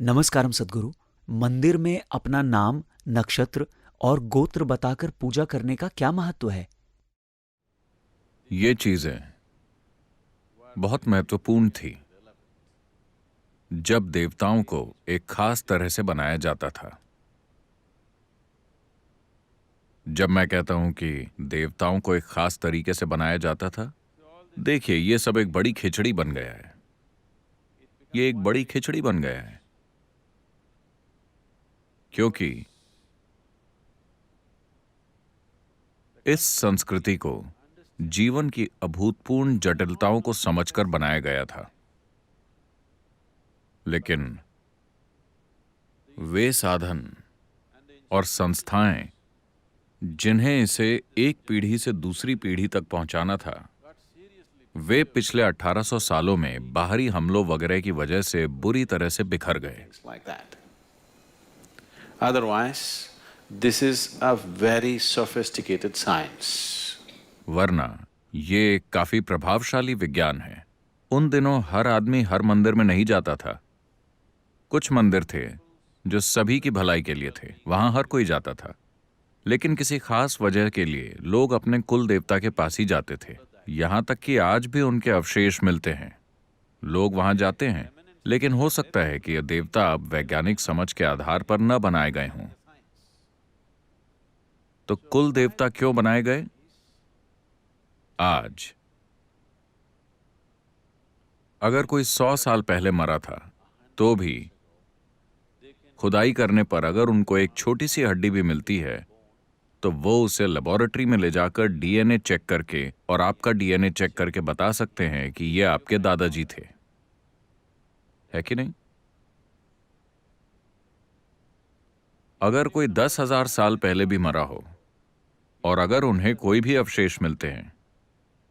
नमस्कारम सद्गुरु। मंदिर में अपना नाम, नक्षत्र और गोत्र बताकर पूजा करने का क्या महत्व है? ये चीजें बहुत महत्वपूर्ण थी जब देवताओं को एक खास तरह से बनाया जाता था। जब मैं कहता हूं कि देवताओं को एक खास तरीके से बनाया जाता था, देखिए ये सब एक बड़ी खिचड़ी बन गया है। ये एक बड़ी खिचड़ी बन गया है क्योंकि इस संस्कृति को जीवन की अभूतपूर्ण जटिलताओं को समझकर बनाया गया था। लेकिन वे साधन और संस्थाएं जिन्हें इसे एक पीढ़ी से दूसरी पीढ़ी तक पहुंचाना था, वे पिछले 1800 सालों में बाहरी हमलों वगैरह की वजह से बुरी तरह से बिखर गए। like that. Otherwise, this is a very sophisticated science. वरना ये काफी प्रभावशाली विज्ञान है। उन दिनों हर आदमी हर मंदिर में नहीं जाता था। कुछ मंदिर थे जो सभी की भलाई के लिए थे, वहां हर कोई जाता था। लेकिन किसी खास वजह के लिए लोग अपने कुल देवता के पास ही जाते थे। यहां तक कि आज भी उनके अवशेष मिलते हैं। लोग वहां जाते हैं, लेकिन हो सकता है कि यह देवता अब वैज्ञानिक समझ के आधार पर न बनाए गए हों। तो कुल देवता क्यों बनाए गए? आज अगर कोई 100 साल पहले मरा था, तो भी खुदाई करने पर अगर उनको एक छोटी सी हड्डी भी मिलती है, तो वो उसे लेबोरेटरी में ले जाकर डीएनए चेक करके और आपका डीएनए चेक करके बता सकते हैं कि ये आपके दादाजी थे। है कि नहीं? अगर कोई 10,000 साल पहले भी मरा हो और अगर उन्हें कोई भी अवशेष मिलते हैं,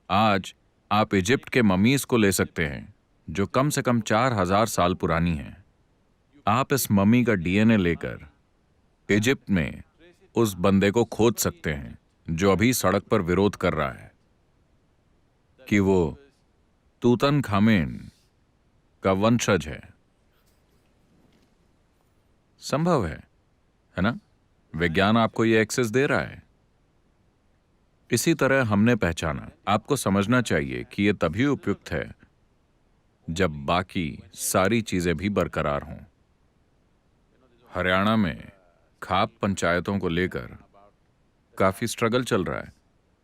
आज आप इजिप्ट के ममीज को ले सकते हैं जो कम से कम 4,000 साल पुरानी हैं। आप इस मम्मी का डीएनए लेकर इजिप्ट में उस बंदे को खोज सकते हैं जो अभी सड़क पर विरोध कर रहा है कि वो तूतनखामेन का वंशज है। संभव है ना? विज्ञान आपको ये एक्सेस दे रहा है। इसी तरह हमने पहचाना। आपको समझना चाहिए कि ये तभी उपयुक्त है जब बाकी सारी चीजें भी बरकरार हों। हरियाणा में खाप पंचायतों को लेकर काफी स्ट्रगल चल रहा है,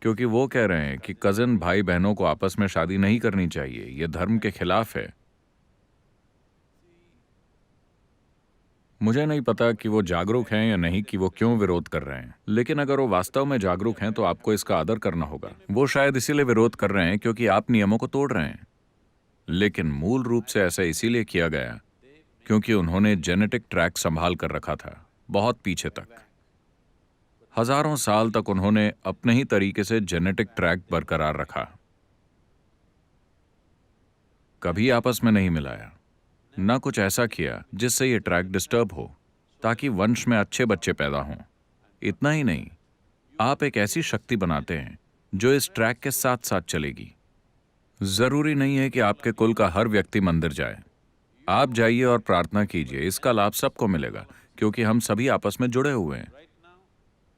क्योंकि वो कह रहे हैं कि कजिन भाई बहनों को आपस में शादी नहीं करनी चाहिए, ये धर्म के खिलाफ है। मुझे नहीं पता कि वो जागरूक हैं या नहीं, कि वो क्यों विरोध कर रहे हैं, लेकिन अगर वो वास्तव में जागरूक हैं तो आपको इसका आदर करना होगा। वो शायद इसीलिए विरोध कर रहे हैं क्योंकि आप नियमों को तोड़ रहे हैं, लेकिन मूल रूप से ऐसा इसीलिए किया गया क्योंकि उन्होंने जेनेटिक ट्रैक संभाल कर रखा था बहुत पीछे तक। हजारों साल तक उन्होंने अपने ही तरीके से जेनेटिक ट्रैक बरकरार रखा, कभी आपस में नहीं मिलाया, ना कुछ ऐसा किया जिससे ये ट्रैक डिस्टर्ब हो, ताकि वंश में अच्छे बच्चे पैदा हों। इतना ही नहीं, आप एक ऐसी शक्ति बनाते हैं जो इस ट्रैक के साथ साथ चलेगी। जरूरी नहीं है कि आपके कुल का हर व्यक्ति मंदिर जाए। आप जाइए और प्रार्थना कीजिए, इसका लाभ सबको मिलेगा क्योंकि हम सभी आपस में जुड़े हुए हैं।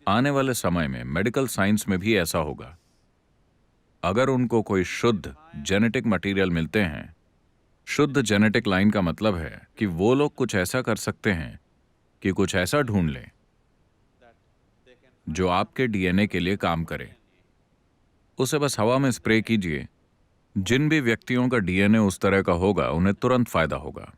आने वाले समय में मेडिकल साइंस में भी ऐसा होगा। अगर उनको कोई शुद्ध जेनेटिक मटेरियल मिलते हैं, शुद्ध जेनेटिक लाइन का मतलब है कि वो लोग कुछ ऐसा कर सकते हैं कि कुछ ऐसा ढूंढ लें जो आपके डीएनए के लिए काम करे। उसे बस हवा में स्प्रे कीजिए। जिन भी व्यक्तियों का डीएनए उस तरह का होगा, उन्हें तुरंत फायदा होगा।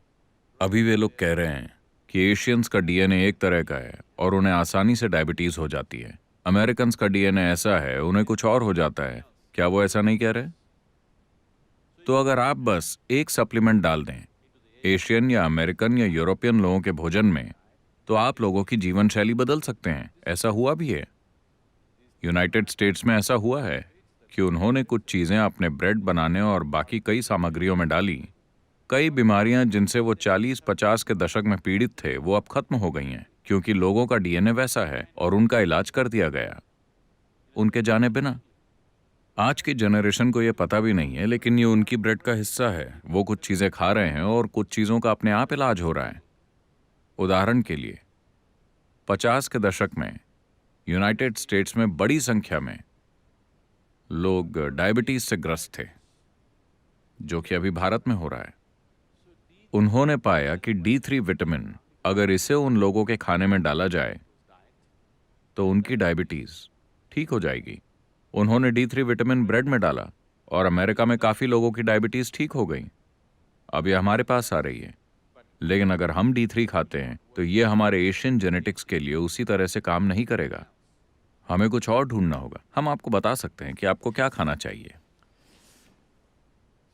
अभी वे लोग कह रहे हैं कि एशियंस का डीएनए एक तरह का है और उन्हें आसानी से डायबिटीज हो जाती है। अमेरिकन्स का डीएनए ऐसा है, उन्हें कुछ और हो जाता है। क्या वो ऐसा नहीं कह रहे? तो अगर आप बस एक सप्लीमेंट डाल दें एशियन या अमेरिकन या यूरोपियन लोगों के भोजन में, तो आप लोगों की जीवन शैली बदल सकते हैं। ऐसा हुआ भी है। यूनाइटेड स्टेट्स में ऐसा हुआ है कि उन्होंने कुछ चीजें अपने ब्रेड बनाने और बाकी कई सामग्रियों में डाली। कई बीमारियां जिनसे वो 40-50 के दशक में पीड़ित थे, वो अब खत्म हो गई हैं क्योंकि लोगों का डीएनए वैसा है और उनका इलाज कर दिया गया उनके जाने बिना। आज की जनरेशन को ये पता भी नहीं है, लेकिन ये उनकी ब्रेड का हिस्सा है। वो कुछ चीजें खा रहे हैं और कुछ चीजों का अपने आप इलाज हो रहा है। उदाहरण के लिए 50 के दशक में यूनाइटेड स्टेट्स में बड़ी संख्या में लोग डायबिटीज से ग्रस्त थे, जो कि अभी भारत में हो रहा है। उन्होंने पाया कि D3 विटामिन अगर इसे उन लोगों के खाने में डाला जाए तो उनकी डायबिटीज ठीक हो जाएगी। उन्होंने D3 विटामिन ब्रेड में डाला और अमेरिका में काफी लोगों की डायबिटीज ठीक हो गई। अब ये हमारे पास आ रही है। लेकिन अगर हम D3 खाते हैं तो ये हमारे एशियन जेनेटिक्स के लिए उसी तरह से काम नहीं करेगा। हमें कुछ और ढूंढना होगा। हम आपको बता सकते हैं कि आपको क्या खाना चाहिए।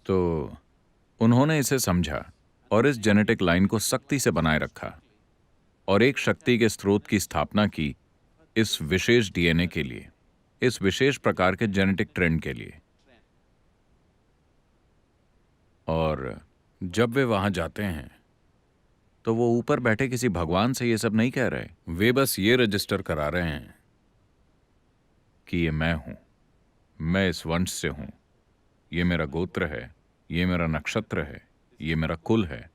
तो उन्होंने इसे समझा और इस जेनेटिक लाइन को सख्ती से बनाए रखा और एक शक्ति के स्रोत की स्थापना की इस विशेष DNA के लिए, इस विशेष प्रकार के जेनेटिक ट्रेंड के लिए। और जब वे वहां जाते हैं तो वो ऊपर बैठे किसी भगवान से ये सब नहीं कह रहे। वे बस ये रजिस्टर करा रहे हैं कि ये मैं हूं, मैं इस वंश से हूं, ये मेरा गोत्र है, ये मेरा नक्षत्र है, ये मेरा कुल है।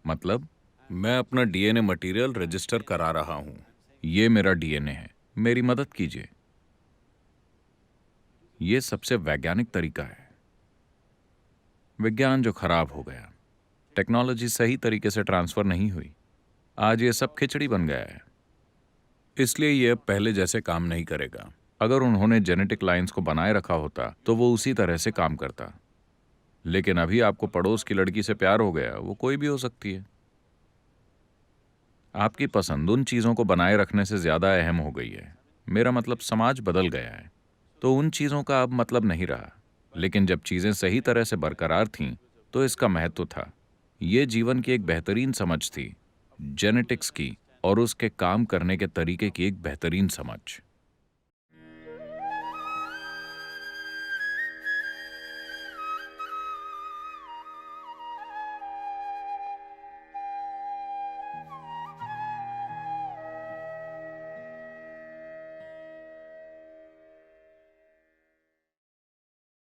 मतलब मैं अपना DNA मटेरियल रजिस्टर करा रहा हूं। ये मेरा DNA है, मेरी मदद कीजिए। ये सबसे वैज्ञानिक तरीका है। विज्ञान जो खराब हो गया, टेक्नोलॉजी सही तरीके से ट्रांसफर नहीं हुई, आज ये सब खिचड़ी बन गया है। इसलिए ये अब पहले जैसे काम नहीं करेगा। अगर उन्होंने जेनेटिक लाइंस को बनाए रखा होता तो वो उसी तरह से काम करता। लेकिन अभी आपको पड़ोस की लड़की से प्यार हो गया, वो कोई भी हो सकती है। आपकी पसंद उन चीजों को बनाए रखने से ज्यादा अहम हो गई है। मेरा मतलब समाज बदल गया है, तो उन चीजों का अब मतलब नहीं रहा। लेकिन जब चीजें सही तरह से बरकरार थीं तो इसका महत्व था। ये जीवन की एक बेहतरीन समझ थी, जेनेटिक्स की और उसके काम करने के तरीके की एक बेहतरीन समझ।